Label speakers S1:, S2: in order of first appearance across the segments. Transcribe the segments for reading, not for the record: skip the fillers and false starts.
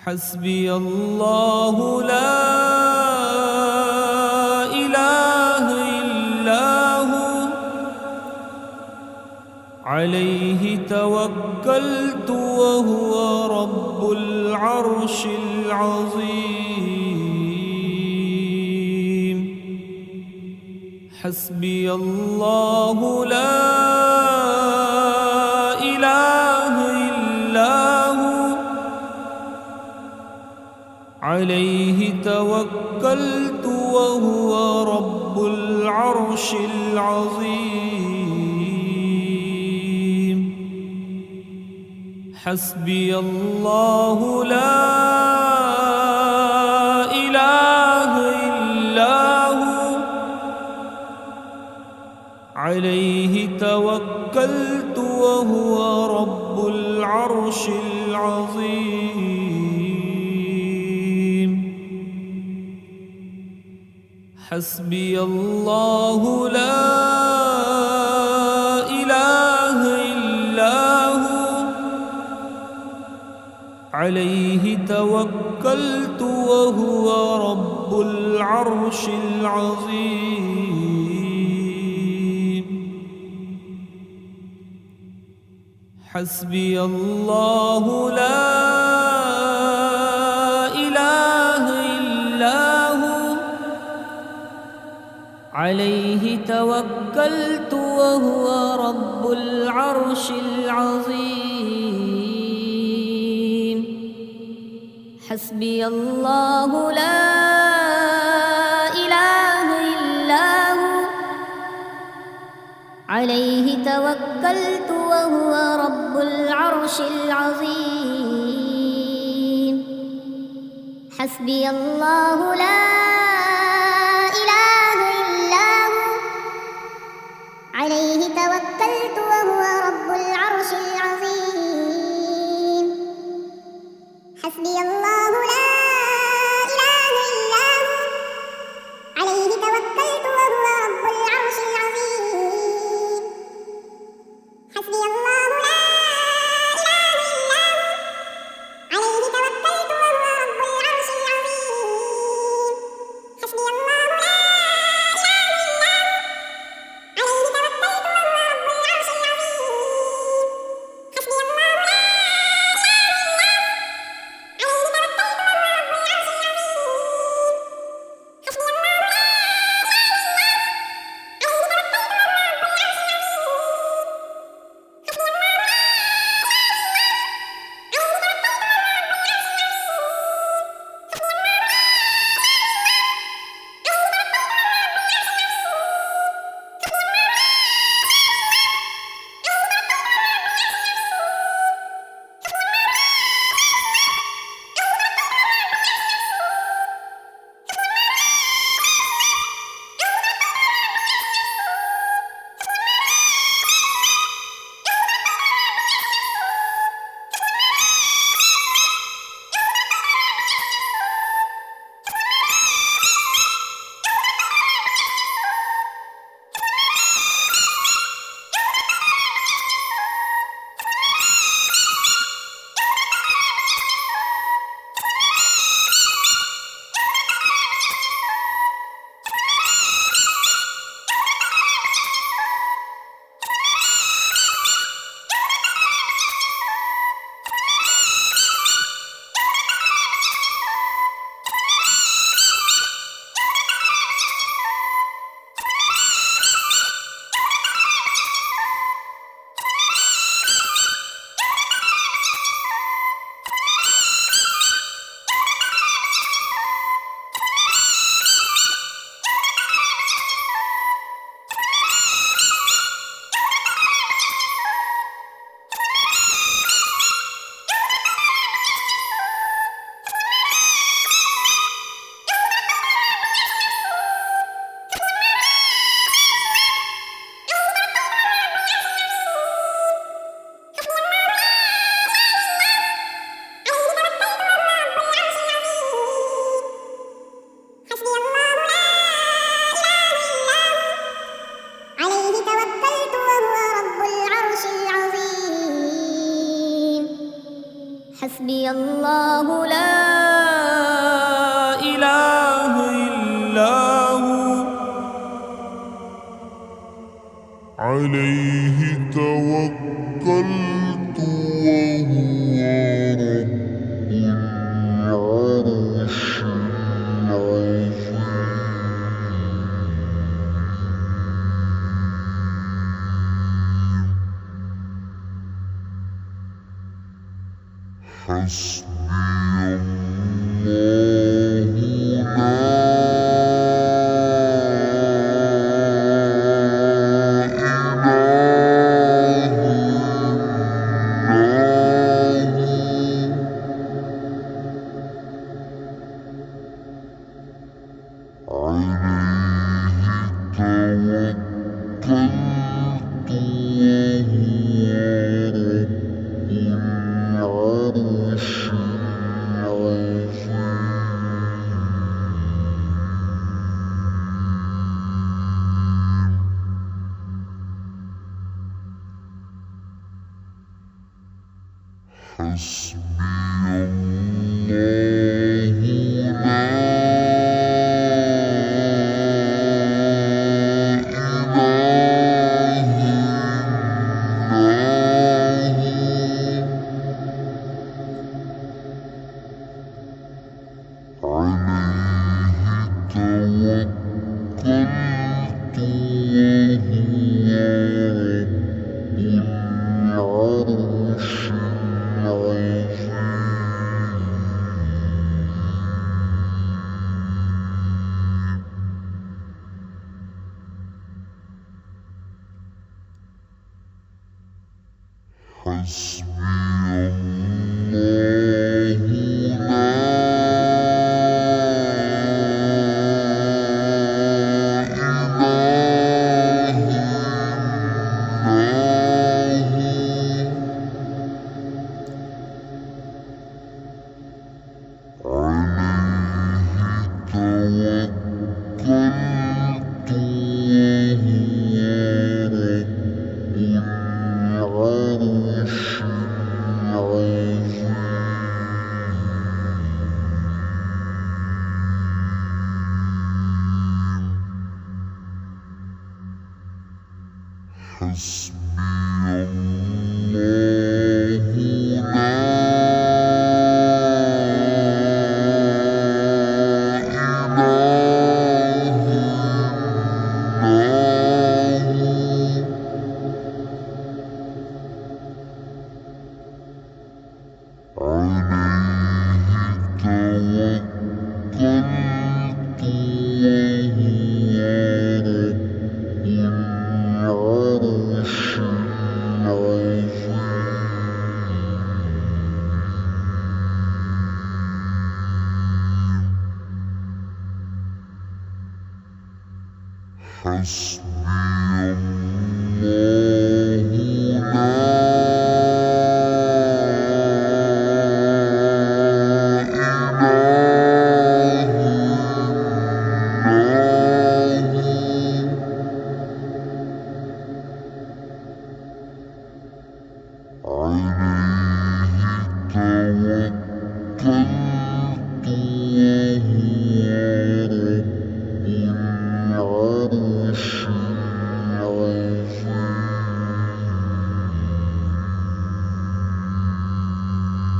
S1: حسبي الله لا إله إلا هو عليه توكلت وهو رب العرش العظيم. حسبي الله لا إله إلا هو عليه توكلت وهو رب العرش العظيم. حسبي الله لا إله إلا هو عليه توكلت وهو رب العرش العظيم. حسبي الله لا إله إلا هو عليه توكلت وهو رب العرش العظيم. حسبي الله لا إله إلا هو عليه توكلت وهو رب العرش العظيم. حسبي الله لا إله إلا هو عليه توكلت وهو رب العرش العظيم. حسبي الله لا إله إلا هو عليه توكلت وهو رب العرش العظيم. حسبي الله لا إله إلا هو عليه توكلت وهو رب العرش العظيم. حسبي الله لا إله إلا هو عليه توكلت وهو رب العرش العظيم. حسبي الله لا
S2: إله إلا هو عليه توكلت وهو رب العرش العظيم حسبي الله حسبي الله لا إله إلا هو عليه توكلت وهو رب العرش حسبي الله لا إله إلا هو عليه توكلت وهو رب العرش حسبي الله لا إله إلا هو عليه توكلت وهو رب العرش حسبي الله لا إله إلا هو عليه توكلت وهو رب العرش حسبي الله لا إله إلا هو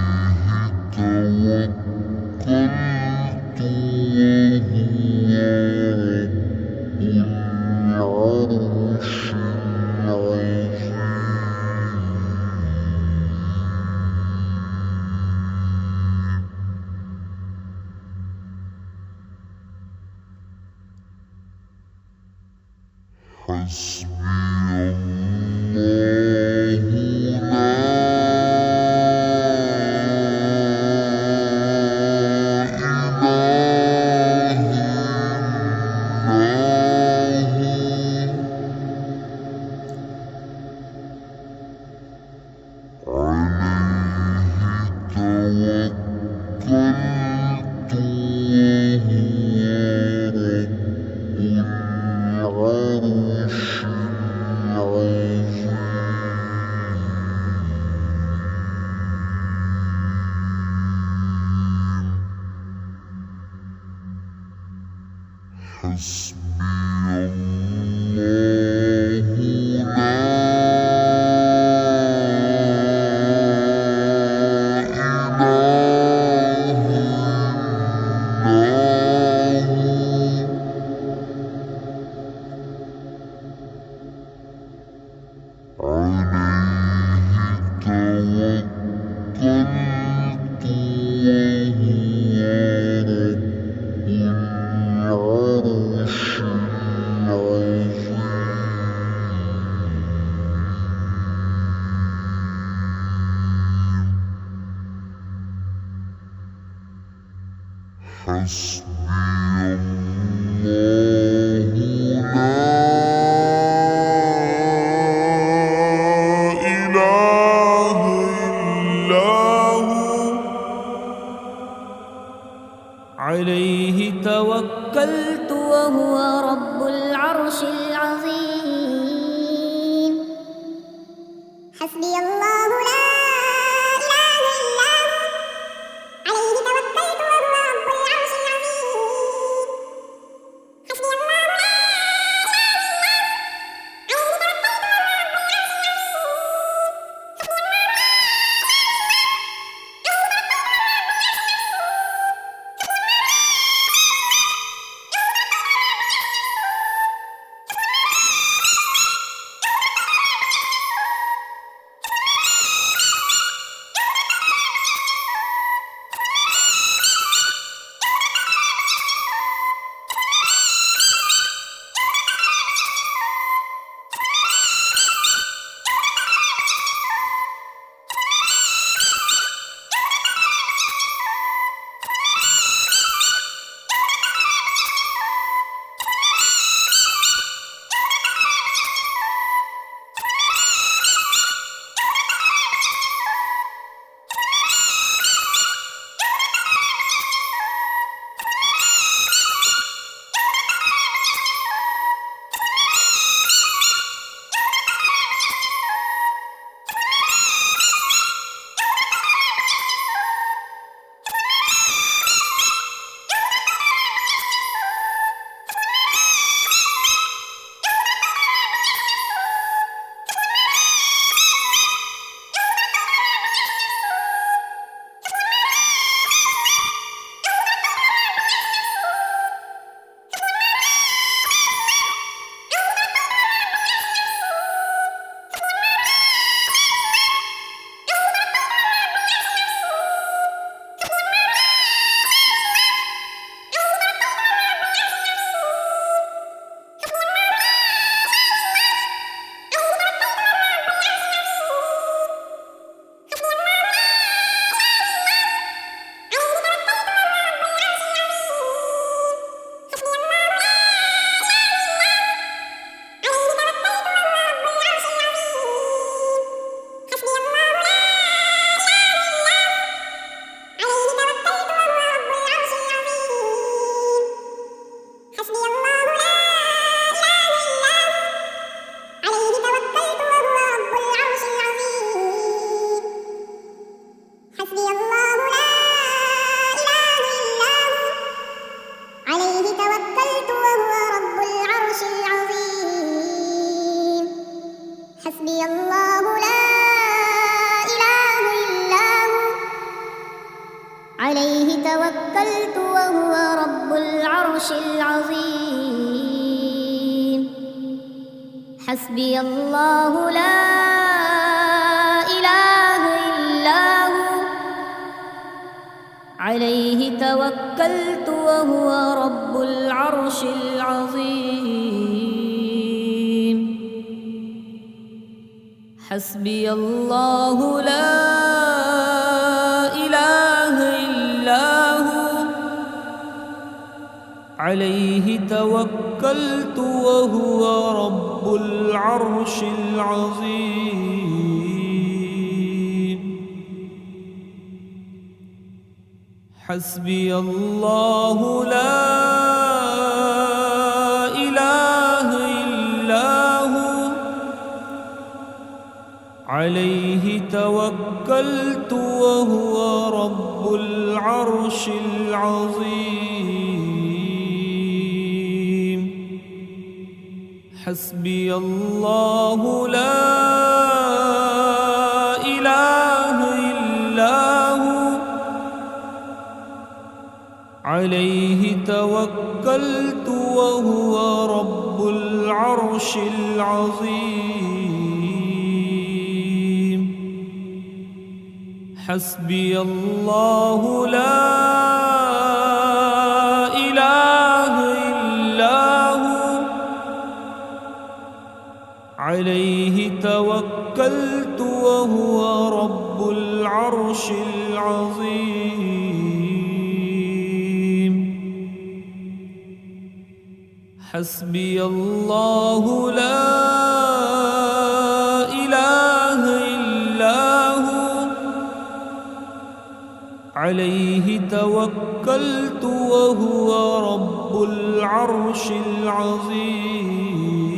S2: عليه توكلت وهو رب العرش حسبي الله لا إله حسبي الله لا إله إلا هو عليه توكلت وهو رب العرش العظيم حسبي الله لا إله إلا هو
S3: عليه توكلت وهو رب العرش العظيم
S1: حسبي الله لا إله إلا هو عليه توكلت وهو رب العرش العظيم حسبي الله لا إله إلا هو عليه توكلت وهو رب العرش العظيم حسبي الله لا إله إلا هو عليه توكلت وهو رب العرش العظيم حسبي الله لا إله إلا هو عليه توكلت وهو رب العرش العظيم حسبي الله لا إله إلا هو عليه توكلت وهو رب العرش العظيم حسبي الله لا إله إلا هو عليه توكلت وهو رب العرش العظيم حسبي الله لا إله إلا هو عليه توكلت وهو رب العرش العظيم حسبي الله لا إله إلا هو عليه توكلت وهو رب العرش العظيم